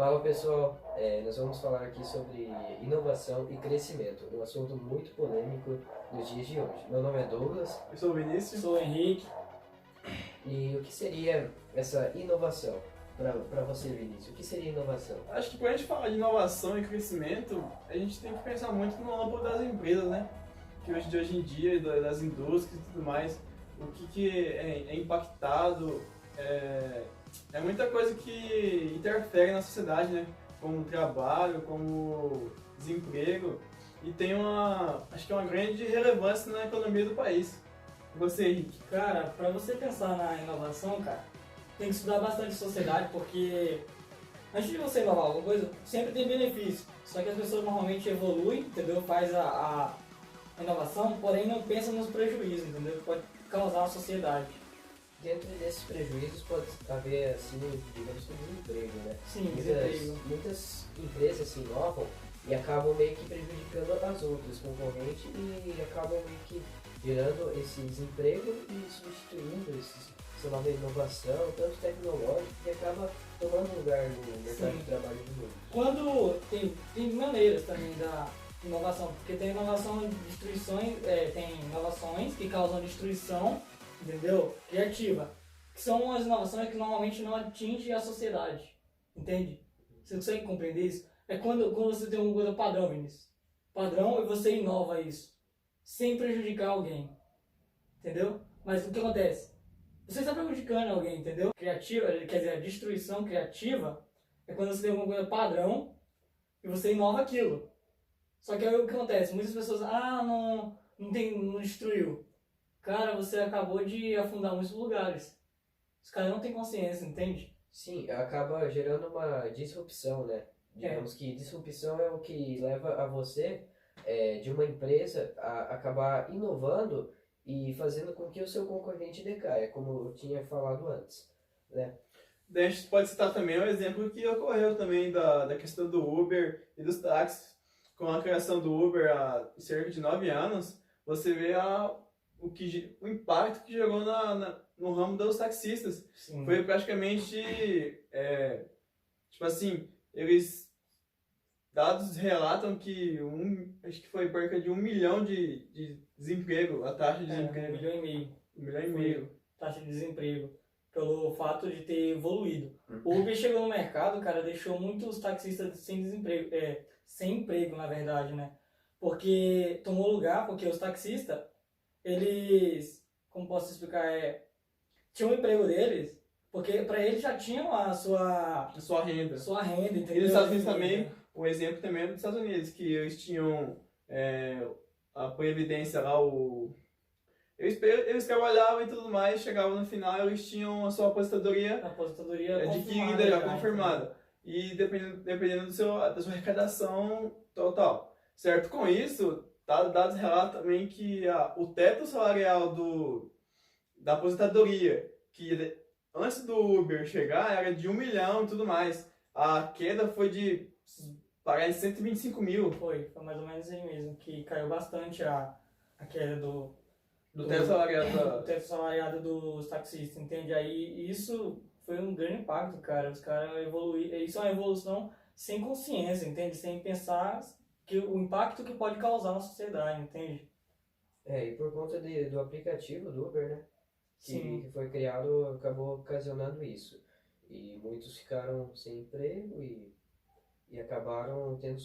Fala pessoal, nós vamos falar aqui sobre inovação e crescimento, um assunto muito polêmico nos dias de hoje. Meu nome é Douglas. Eu sou o Vinícius. Sou o Henrique. E o que seria essa inovação para você, Vinícius? O que seria inovação? Acho que quando a gente fala de inovação e crescimento, a gente tem que pensar muito no âmbito das empresas, né? Que hoje em dia, das indústrias e tudo mais, o que é impactado, é muita coisa que interfere na sociedade, né? Como trabalho, como desemprego, e tem acho que é uma grande relevância na economia do país. E você, Henrique? Cara, pra você pensar na inovação, cara, tem que estudar bastante sociedade, porque antes de você inovar alguma coisa, sempre tem benefício. Só que as pessoas normalmente evoluem, entendeu? Faz a inovação, porém não pensam nos prejuízos, entendeu? Que pode causar à sociedade. Dentro desses prejuízos pode haver, assim, digamos que desemprego, né? Sim, desemprego. Muitas empresas se inovam e acabam meio que prejudicando as outras concorrentes e acabam meio que gerando esse desemprego e substituindo essa nova inovação, tanto tecnológica, que acaba tomando lugar no mercado de trabalho do mundo. Quando tem maneiras também da inovação, porque tem inovação de destruições, tem inovações que causam destruição, entendeu? Criativa, que são as inovações que normalmente não atingem a sociedade, entende? Você consegue compreender isso? É quando você tem uma coisa padrão, Vinícius. Padrão e você inova isso, sem prejudicar alguém, entendeu? Mas o que acontece? Você está prejudicando alguém, entendeu? Criativa, quer dizer, a destruição criativa é quando você tem alguma coisa padrão e você inova aquilo. Só que aí o que acontece? Muitas pessoas, não destruiu. Cara, você acabou de afundar muitos lugares. Os caras não têm consciência, entende? Sim, acaba gerando uma disrupção, né? Digamos que disrupção é o que leva a você, de uma empresa, a acabar inovando e fazendo com que o seu concorrente decaia, como eu tinha falado antes, né? Daí a gente pode citar também um exemplo que ocorreu também da questão do Uber e dos táxis. Com a criação do Uber há cerca de 9 anos, você vê o impacto que gerou no ramo dos taxistas. Sim. Foi praticamente, tipo assim, dados relatam que acho que foi perca de 1 milhão de desemprego, a taxa de desemprego. 1,5 milhão. 1,5 milhão. Taxa de desemprego. Pelo fato de ter evoluído. O Uber chegou no mercado, cara, deixou muitos taxistas sem desemprego, sem emprego, na verdade, né? Porque tomou lugar, porque os taxistas, eles, como posso explicar, tinham o emprego deles, porque para eles já tinham a Sua renda. entendeu? E nos Estados Unidos também, o exemplo também é dos Estados Unidos, que eles tinham a previdência lá, eles trabalhavam e tudo mais, chegavam no final, eles tinham a sua aposentadoria adquirida, já confirmada. E dependendo da sua arrecadação total. Certo? Com isso, dados relatam também que o teto salarial da aposentadoria, que antes do Uber chegar, era de 1 milhão e tudo mais. A queda foi de pagar em 125 mil. Foi mais ou menos aí mesmo, que caiu bastante a queda do teto salarial o teto salariado dos taxistas, entende? Aí isso foi um grande impacto, cara. Os caras evoluíram. Isso é uma evolução sem consciência, entende? Sem pensar o impacto que pode causar na sociedade, entende? E por conta do aplicativo do Uber, né? Sim. Que foi criado, acabou ocasionando isso. E muitos ficaram sem emprego e acabaram tendo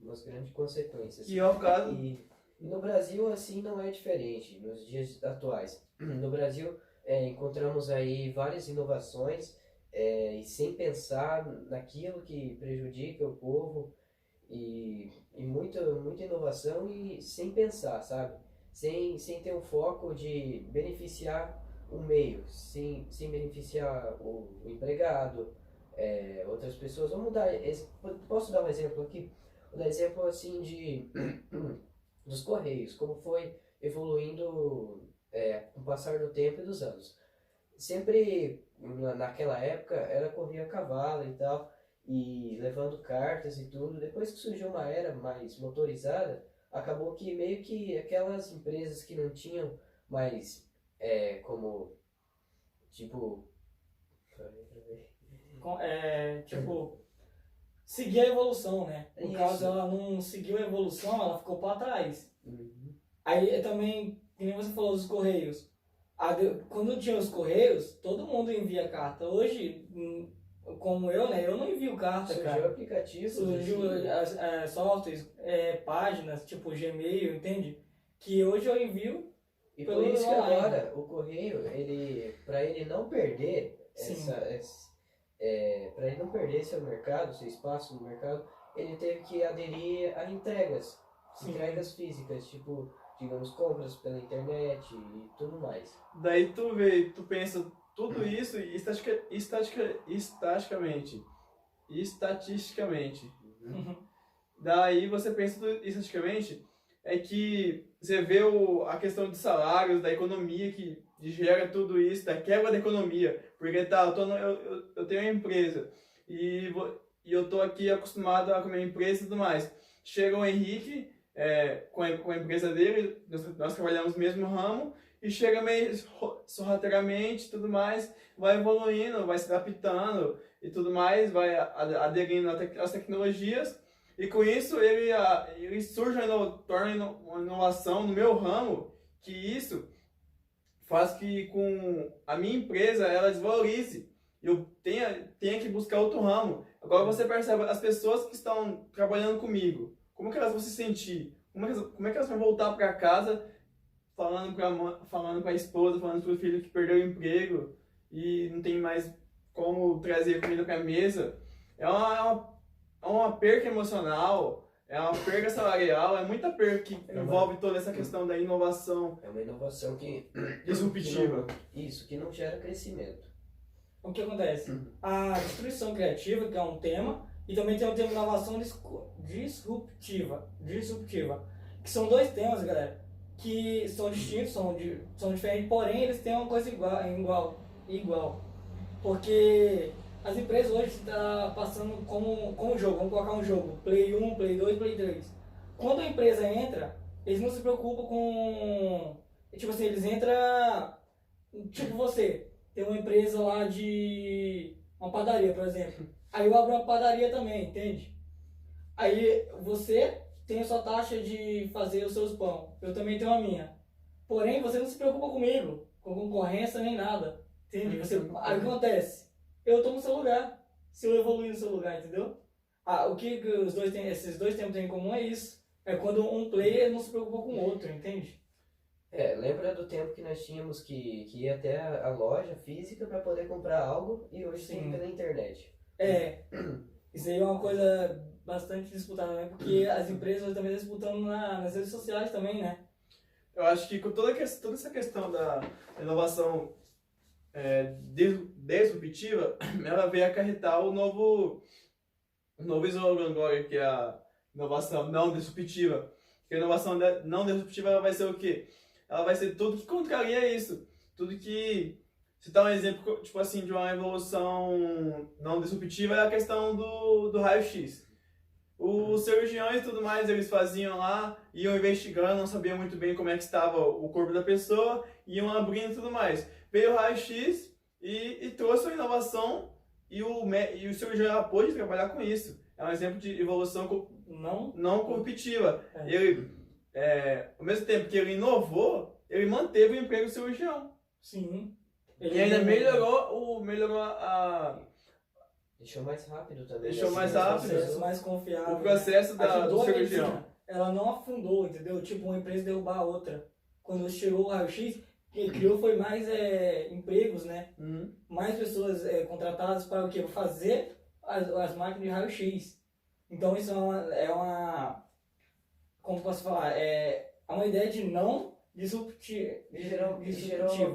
umas grandes consequências. E é o caso. E no Brasil, assim, não é diferente nos dias atuais. No Brasil, encontramos aí várias inovações e sem pensar naquilo que prejudica o povo e muita inovação e sem pensar, sabe? Sem ter um foco de beneficiar o meio, sem beneficiar o empregado, outras pessoas. Posso dar um exemplo aqui? Vou dar exemplo, assim, dos Correios, como foi evoluindo com o passar do tempo e dos anos. Sempre, naquela época, era correr a cavalo e tal, e levando cartas e tudo. Depois que surgiu uma era mais motorizada, acabou que meio que aquelas empresas que não tinham mais como, tipo... Tipo, seguir a evolução, né? No Isso. caso, ela não seguiu a evolução, ela ficou para trás. Uhum. Aí também, como você falou dos Correios. Quando tinha os Correios, todo mundo envia carta. Hoje, como eu, né? Eu não envio carta, Surgiu cara. aplicativos. Surgiu softwares, páginas, tipo Gmail, entende? Que hoje eu envio. E por pelo isso que online. agora o correio, para ele não perder Sim. para ele não perder seu mercado, seu espaço no mercado, ele teve que aderir a entregas, Sim. entregas físicas, tipo, digamos, compras pela internet e tudo mais. Daí tu pensa tudo isso e estatisticamente. Daí você pensa tudo estatisticamente, é que você vê a questão de salários, da economia que gera tudo isso, da quebra da economia. Porque eu tenho uma empresa e eu tô aqui acostumado com a minha empresa e tudo mais. Chega o Henrique com a empresa dele, nós trabalhamos no mesmo ramo, e chega meio sorrateiramente e tudo mais, vai evoluindo, vai se adaptando e tudo mais, vai aderindo às tecnologias. E com isso ele surge, torna uma inovação no meu ramo, que isso faz que com a minha empresa ela desvalorize. Eu tenha que buscar outro ramo. Agora você percebe, as pessoas que estão trabalhando comigo, como que elas vão se sentir? Como é que elas vão voltar para casa falando para a esposa, falando para o filho que perdeu o emprego e não tem mais como trazer comida para a mesa? É uma perca emocional, é uma perca salarial, é muita perca que envolve toda essa questão da inovação. É uma inovação que disruptiva. Que não gera crescimento. O que acontece? A destruição criativa, que é um tema, e também tem o tema inovação disruptiva, que são dois temas, galera, que são distintos, são diferentes, porém eles têm uma coisa igual. Porque as empresas hoje estão passando como jogo, vamos colocar um jogo, Play 1, Play 2, Play 3. Quando a empresa entra, eles não se preocupam com... Tipo assim, eles entram... Tipo você, tem uma empresa lá de... uma padaria, por exemplo. Aí eu abro uma padaria também, entende? Aí você tem a sua taxa de fazer os seus pão. Eu também tenho a minha. Porém, você não se preocupa comigo, com concorrência nem nada. Entende? Aí o que acontece? Eu estou no seu lugar. Se eu evoluir no seu lugar, entendeu? O que esses dois tempos têm em comum é isso. É quando um player não se preocupa com o outro, entende? Lembra do tempo que nós tínhamos que ir até a loja física para poder comprar algo e hoje tem pela internet. Isso aí é uma coisa bastante disputada também, porque as empresas também estão disputando nas redes sociais também, né? Eu acho que com toda essa questão da inovação disruptiva, ela veio acarretar o novo slogan agora, que é a inovação não disruptiva. Porque a inovação não disruptiva ela vai ser o quê? Ela vai ser tudo que contraria isso. Tudo que... Se dá um exemplo, tipo assim, de uma evolução não disruptiva, é a questão do raio-x. Os cirurgiões e tudo mais, eles faziam lá, iam investigando, não sabiam muito bem como é que estava o corpo da pessoa, iam abrindo e tudo mais. Veio o raio-x e trouxe uma inovação e o cirurgião pôde trabalhar com isso. É um exemplo de evolução não corruptiva. Ele, ao mesmo tempo que ele inovou, ele manteve o emprego do cirurgião. Sim. E ainda melhorou Deixou mais rápido também. Deixou mais rápido. Processo mais confiável. O processo do cirurgião. Ela não afundou, entendeu? Tipo, uma empresa derrubar a outra. Quando chegou o raio-x, quem criou foi mais empregos, né? Mais pessoas contratadas para o quê? Para fazer as máquinas de raio-x. Então isso é uma... Como posso falar? É uma ideia de não disruptiva. Gerou,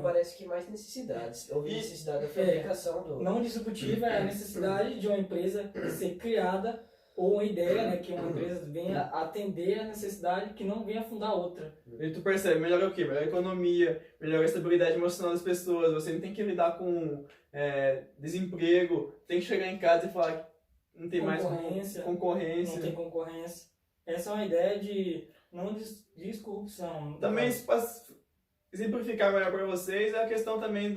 parece que mais necessidades. Houve necessidade da fabricação do... Não disruptiva é a necessidade de uma empresa ser criada, ou uma ideia, né, que uma empresa venha atender a necessidade que não venha fundar outra. E tu percebe, melhora o quê? Melhora a economia, melhora a estabilidade emocional das pessoas, você não tem que lidar com desemprego, tem que chegar em casa e falar que não tem mais concorrência. Não tem concorrência. Essa é uma ideia de não disrupção. Também, para exemplificar melhor para vocês, é a questão também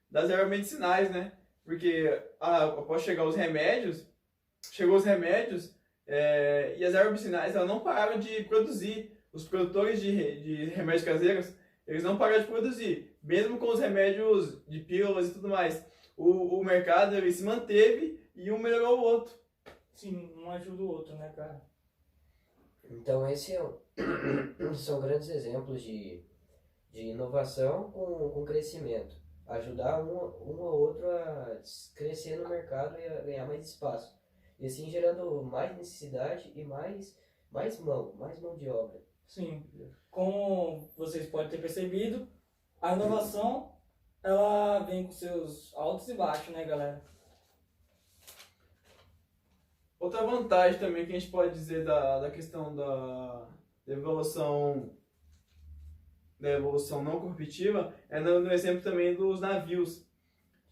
das ervas medicinais, né? Porque após chegar os remédios, chegou os remédios e as ervas medicinais elas não pararam de produzir. Os produtores de remédios caseiros, eles não pararam de produzir. Mesmo com os remédios de pílulas e tudo mais. O mercado ele se manteve e um melhorou o outro. Sim, um ajuda o outro, né, cara? Então, são grandes exemplos de inovação com crescimento. Ajudar um ao outro a crescer no mercado e a ganhar mais espaço. E assim gerando mais necessidade e mais mão de obra. Sim. Como vocês podem ter percebido, a inovação, ela vem com seus altos e baixos, né, galera? Outra vantagem também que a gente pode dizer da questão da evolução não corporativa é no exemplo também dos navios.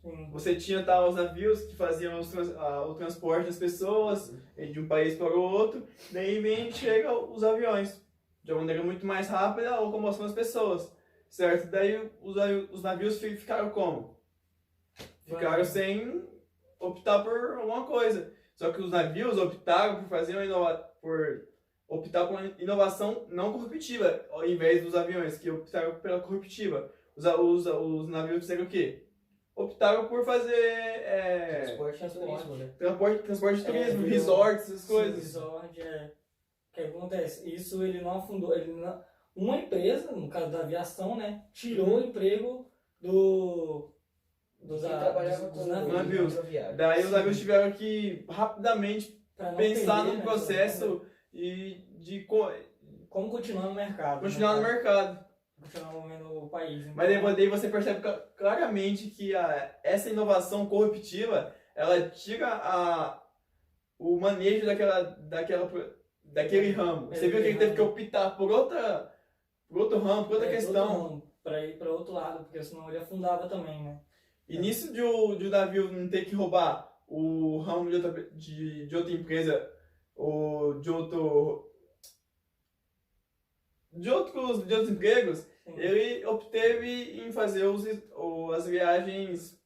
Sim. Você tinha os navios que faziam o transporte das pessoas de um país para o outro, daí chegam os aviões, de uma maneira muito mais rápida a locomoção das pessoas, certo? Daí os navios ficaram como? Ficaram sem optar por alguma coisa. Só que os navios optaram por optar por uma inovação não corporativa, ao invés dos aviões que optaram pela corporativa. Os navios fizeram o quê? Optaram por fazer Transporte e turismo, né? transporte de turismo, resorts, essas coisas. Resort, O que acontece? Isso ele não afundou. Uma empresa, no caso da aviação, né, tirou o emprego dos navios. Daí os navios tiveram que rapidamente pensar no processo e de como continuar no mercado. Continuar no mercado. Continuar movendo o país. Então, Mas daí você percebe claramente que essa inovação corporativa, ela tira o manejo daquele ramo. Você viu que ele teve que optar por outro ramo, por outra questão. Para ir para outro lado, porque senão ele afundava também, né? E nisso de o navio não ter que roubar o ramo de outra empresa ou de outros empregos, Sim. ele obteve em fazer as viagens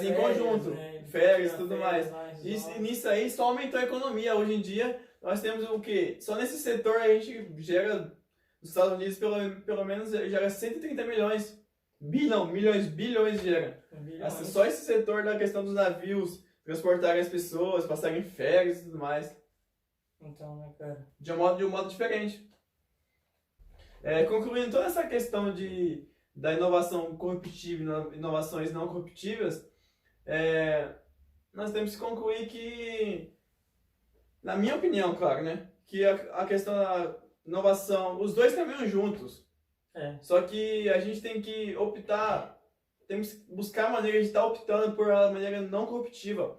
em conjunto, né? férias e tudo mais. E Nisso aí só aumentou a economia. Hoje em dia nós temos o quê? Só nesse setor a gente gera, nos Estados Unidos pelo menos gera 130 milhões. Bilhões gera. Assim, só esse setor da questão dos navios, transportarem as pessoas, passarem férias e tudo mais. Então, né, cara? De um modo diferente. Concluindo toda essa questão da inovação corporativa e inovações não corporativas, nós temos que concluir que, na minha opinião, claro, né, que a questão da inovação, os dois caminham juntos. Só que a gente tem que optar, temos que buscar maneiras de estar optando por uma maneira não corporativa,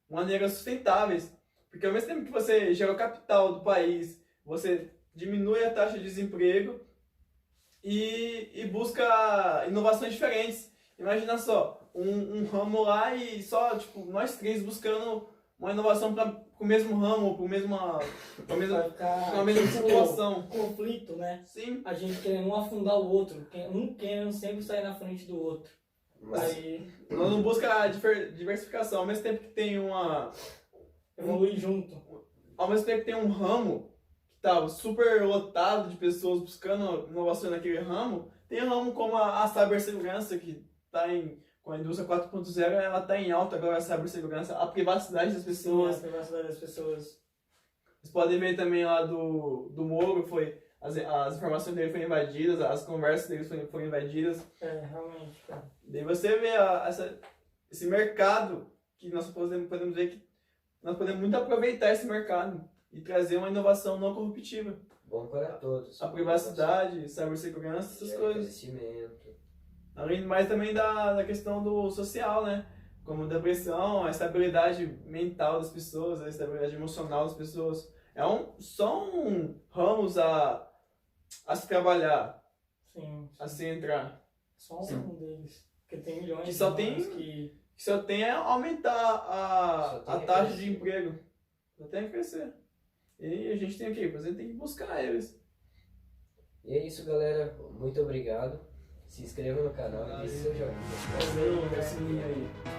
maneiras sustentáveis. Porque ao mesmo tempo que você gera o capital do país, você diminui a taxa de desemprego e busca inovações diferentes. Imagina só, um ramo lá e só tipo, nós três buscando uma inovação para o mesmo ramo, para a mesma situação. Conflito, né? Sim. A gente querendo um afundar o outro, um querendo sempre sair na frente do outro. Mas Nós não busca a diversificação, ao mesmo tempo que tem evoluir junto. Ao mesmo tempo que tem um ramo que está super lotado de pessoas buscando inovação naquele ramo, tem um ramo como a cibersegurança, que está com a indústria 4.0, ela está em alta agora, a cibersegurança, a privacidade das pessoas. Sim, a privacidade das pessoas. Vocês podem ver também lá do Moro, as informações dele foram invadidas, as conversas dele foram invadidas. Realmente, cara. Daí você vê esse mercado, que nós podemos ver que nós podemos muito aproveitar esse mercado e trazer uma inovação não corporativa. bom para todos. A privacidade, cibersegurança, essas coisas. Crescimento. Além mais também da questão do social, né? Como depressão, a estabilidade mental das pessoas, a estabilidade emocional das pessoas. São ramos a se trabalhar, Sim. a se entrar. Só um deles. Porque tem milhões Que só de tem- humanos que... Que só tem a aumentar Só tem a a taxa crescer. de emprego. Só tem a crescer. E a gente tem o quê? A gente tem que buscar eles. E é isso, galera. Muito obrigado. Se inscreva no canal e deixe seu joinha. Valeu, sininho aí.